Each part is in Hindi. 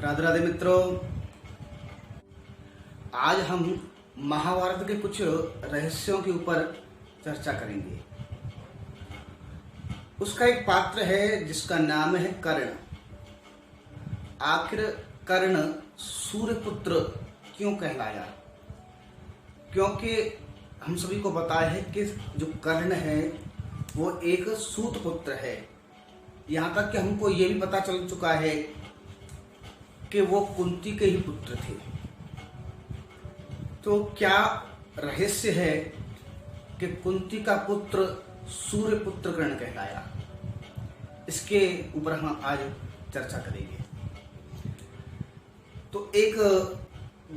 राधे राधे मित्रों, आज हम महाभारत के कुछ रहस्यों के ऊपर चर्चा करेंगे। उसका एक पात्र है जिसका नाम है कर्ण। आखिर कर्ण सूर्यपुत्र क्यों कहलाया? क्योंकि हम सभी को पता है कि जो कर्ण है वो एक सूत पुत्र है। यहाँ तक कि हमको ये भी पता चल चुका है कि वो कुंती के ही पुत्र थे। तो क्या रहस्य है कि कुंती का पुत्र सूर्यपुत्र कर्ण कहलाया? इसके ऊपर हम आज चर्चा करेंगे। तो एक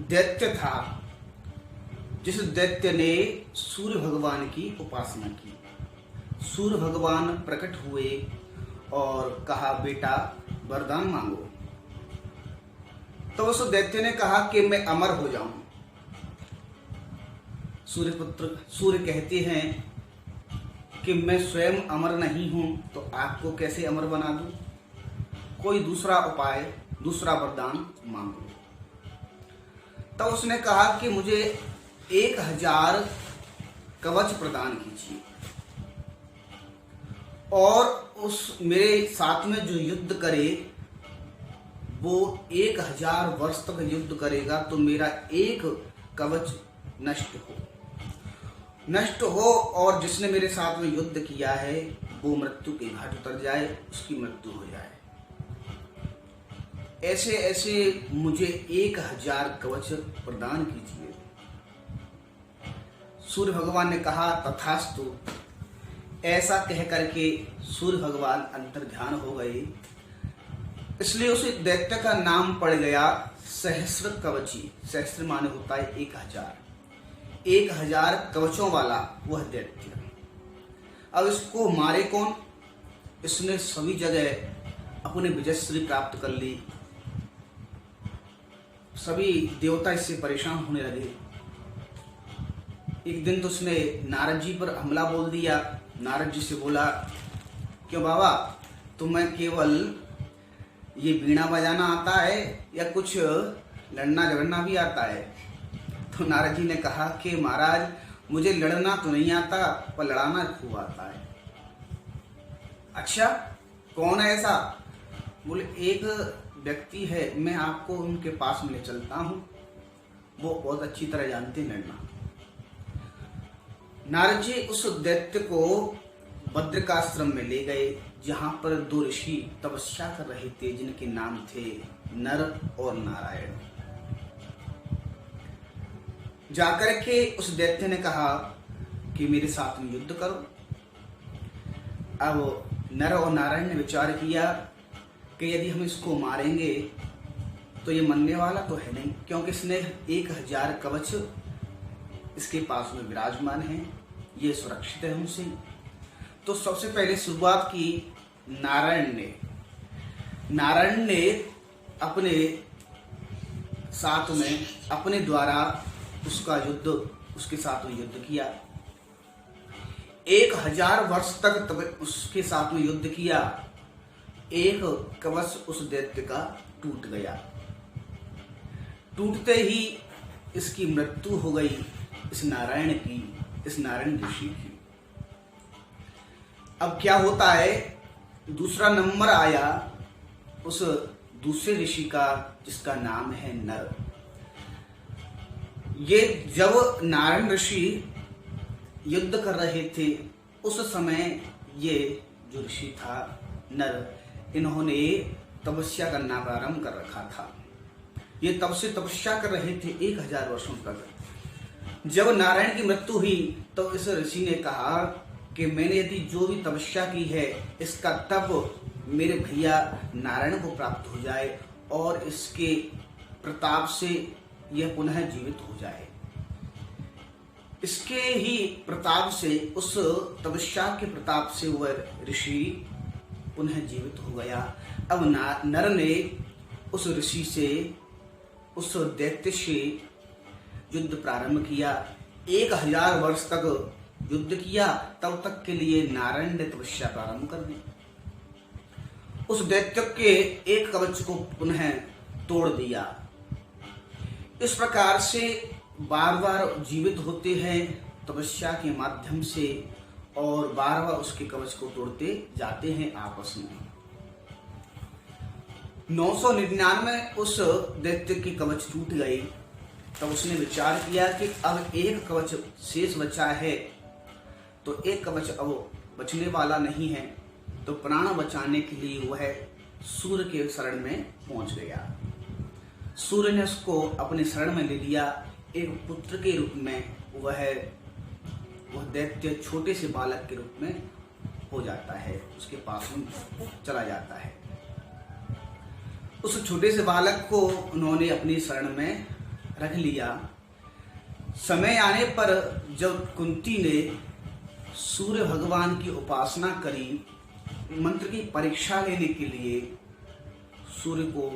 दैत्य था जिस दैत्य ने सूर्य भगवान की उपासना की। सूर्य भगवान प्रकट हुए और कहा, बेटा वरदान मांगो। तो उस दैत्य ने कहा कि मैं अमर हो जाऊं। सूर्य कहते हैं कि मैं स्वयं अमर नहीं हूं, तो आपको कैसे अमर बना दूं? कोई दूसरा उपाय, दूसरा वरदान मांगो। तब उसने कहा कि मुझे 1000 कवच प्रदान कीजिए और उस मेरे साथ में जो युद्ध करे वो 1000 वर्ष तक युद्ध करेगा तो मेरा एक कवच नष्ट हो और जिसने मेरे साथ में युद्ध किया है वो मृत्यु के घाट उतर जाए, उसकी मृत्यु हो जाए। ऐसे ऐसे मुझे 1000 कवच प्रदान कीजिए। सूर्य भगवान ने कहा, तथास्तु। ऐसा कह करके सूर्य भगवान अंतर्ध्यान हो गए। इसलिए उस दैत्य का नाम पड़ गया सहस्र कवची। सहस्र माने होता है 1000। 1000 कवचों वाला वह दैत्य। अब इसको मारे कौन? इसने सभी जगह अपने विजयश्री प्राप्त कर ली। सभी देवता इससे परेशान होने लगे। एक दिन तो उसने नारद जी पर हमला बोल दिया। नारद जी से बोला, क्यों बाबा, तुम्हें केवल ये बीणा बजाना आता है या कुछ लड़ना झगड़ना भी आता है? तो नारद जी ने कहा कि महाराज, मुझे लड़ना तो नहीं आता पर लड़ाना खूब आता है। अच्छा, कौन है ऐसा? बोले, एक व्यक्ति है, मैं आपको उनके पास में ले चलता हूं, वो बहुत अच्छी तरह जानते हैं लड़ना। नारद जी उस दैत्य को बद्रिकाश्रम में ले गए, जहां पर 2 ऋषि तपस्या कर रहे थे जिनके नाम थे नर और नारायण। जाकर के उस दैत्य ने कहा कि मेरे साथ में युद्ध करो। अब नर और नारायण ने विचार किया कि यदि हम इसको मारेंगे तो ये मरने वाला तो है नहीं, क्योंकि इसने 1000 कवच इसके पास में विराजमान है, ये सुरक्षित है हमसे। तो सबसे पहले शुरुआत की नारायण ने अपने साथ में अपने द्वारा उसके साथ में युद्ध किया। 1000 वर्ष तक उसके साथ में युद्ध किया। एक कवच उस दैत्य का टूट गया। टूटते ही इसकी मृत्यु हो गई, इस नारायण ऋषि की। अब क्या होता है, दूसरा नंबर आया उस दूसरे ऋषि का जिसका नाम है नर। ये जब नारायण ऋषि युद्ध कर रहे थे उस समय ये जो ऋषि था नर, इन्होंने तपस्या करना प्रारंभ कर रखा था। ये तब से तपस्या कर रहे थे 1000 वर्षों तक। जब नारायण की मृत्यु हुई तो इस ऋषि ने कहा कि मैंने यदि जो भी तपस्या की है इसका तप मेरे भैया नारायण को प्राप्त हो जाए और इसके प्रताप से यह पुनः जीवित हो जाए। इसके ही प्रताप से, उस तपस्या के प्रताप से वह ऋषि पुनः जीवित हो गया। अब नर ने उस ऋषि से, उस दैत्य से युद्ध प्रारंभ किया। 1000 वर्ष तक युद्ध किया। तब तक के लिए नारायण ने तपस्या प्रारंभ कर दी। उस दैत्य के एक कवच को पुनः तोड़ दिया। इस प्रकार से बार बार जीवित होते हैं तपस्या के माध्यम से और बार बार उसके कवच को तोड़ते जाते हैं आपस में। 999 उस दैत्य की कवच टूट गई। तब उसने विचार किया कि अब एक कवच शेष बचा है, तो एक कवच अब बचने वाला नहीं है, तो प्राण बचाने के लिए वह सूर्य के शरण में पहुंच गया। सूर्य ने उसको अपने शरण में ले लिया। एक पुत्र के रूप में वह दैत्य छोटे से बालक के रूप में हो जाता है, उसके पास में चला जाता है। उस छोटे से बालक को उन्होंने अपनी शरण में रख लिया। समय आने पर जब कुंती ने सूर्य भगवान की उपासना करी, मंत्र की परीक्षा लेने के लिए सूर्य को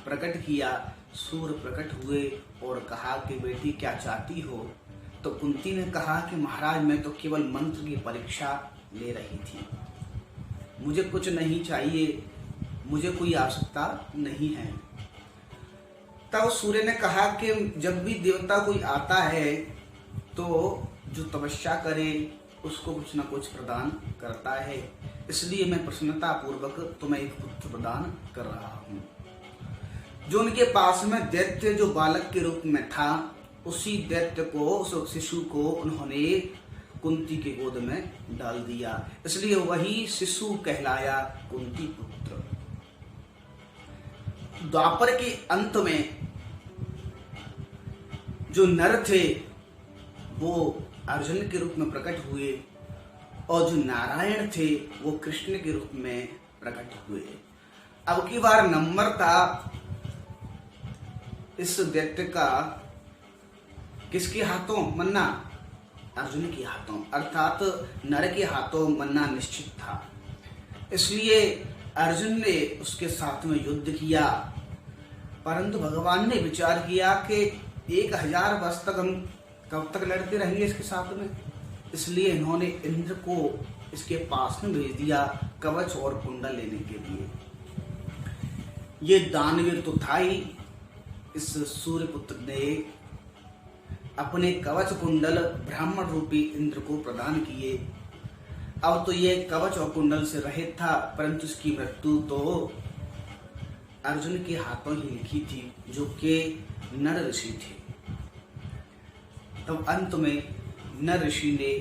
प्रकट किया, सूर्य प्रकट हुए और कहा कि बेटी क्या चाहती हो? तो कुंती ने कहा कि महाराज मैं तो केवल मंत्र की परीक्षा ले रही थी, मुझे कुछ नहीं चाहिए, मुझे कोई आवश्यकता नहीं है। तब सूर्य ने कहा कि जब भी देवता कोई आता है तो जो तपस्या करे उसको कुछ ना कुछ प्रदान करता है, इसलिए मैं प्रसन्नता पूर्वक तुम्हें एक पुत्र प्रदान कर रहा हूँ। जो उनके पास में दैत्य जो बालक के रूप में था, उसी दैत्य को, उस शिशु को उन्होंने कुंती के गोद में डाल दिया, इसलिए वही शिशु कहलाया कुंती पुत्र। द्वापर के अंत में जो नर थे वो अर्जुन के रूप में प्रकट हुए और जो नारायण थे वो कृष्ण के रूप में प्रकट हुए। अब की बार नंबर था इस दैत्य का किसके हाथों? मन्ना अर्जुन के हाथों, अर्थात नर के हाथों मन्ना निश्चित था। इसलिए अर्जुन ने उसके साथ में युद्ध किया, परंतु भगवान ने विचार किया कि 1000 वर्ष तक हम कब तक लड़ते रहेंगे इसके साथ में, इसलिए इन्होंने इंद्र को इसके पास में भेज दिया कवच और कुंडल लेने के लिए। ये दानवीर तो था ही, इस सूर्यपुत्र ने अपने कवच कुंडल ब्राह्मण रूपी इंद्र को प्रदान किए। अब तो ये कवच और कुंडल से रहित था, परंतु इसकी मृत्यु तो अर्जुन के हाथों ही लिखी थी, जो कि नर ऋषि थे। तब अंत में नर ऋषि ने,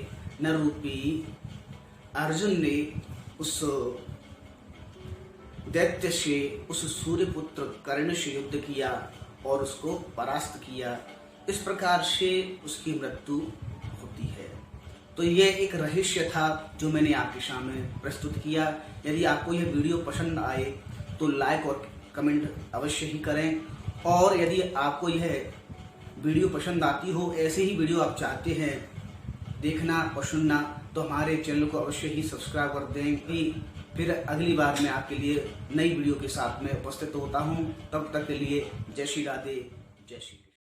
नर रूपी अर्जुन ने उस दैत्य से, उस सूर्यपुत्र कर्ण से युद्ध किया और उसको परास्त किया। इस प्रकार से उसकी मृत्यु होती है। तो ये एक रहस्य था जो मैंने आपके सामने प्रस्तुत किया। यदि आपको यह वीडियो पसंद आए तो लाइक और कमेंट अवश्य ही करें, और यदि आपको यह वीडियो पसंद आती हो, ऐसे ही वीडियो आप चाहते हैं देखना और सुनना, तो हमारे चैनल को अवश्य ही सब्सक्राइब कर दें कि फिर अगली बार मैं आपके लिए नई वीडियो के साथ में उपस्थित होता हूं। तब तक के लिए जय श्री राधे, जय श्री।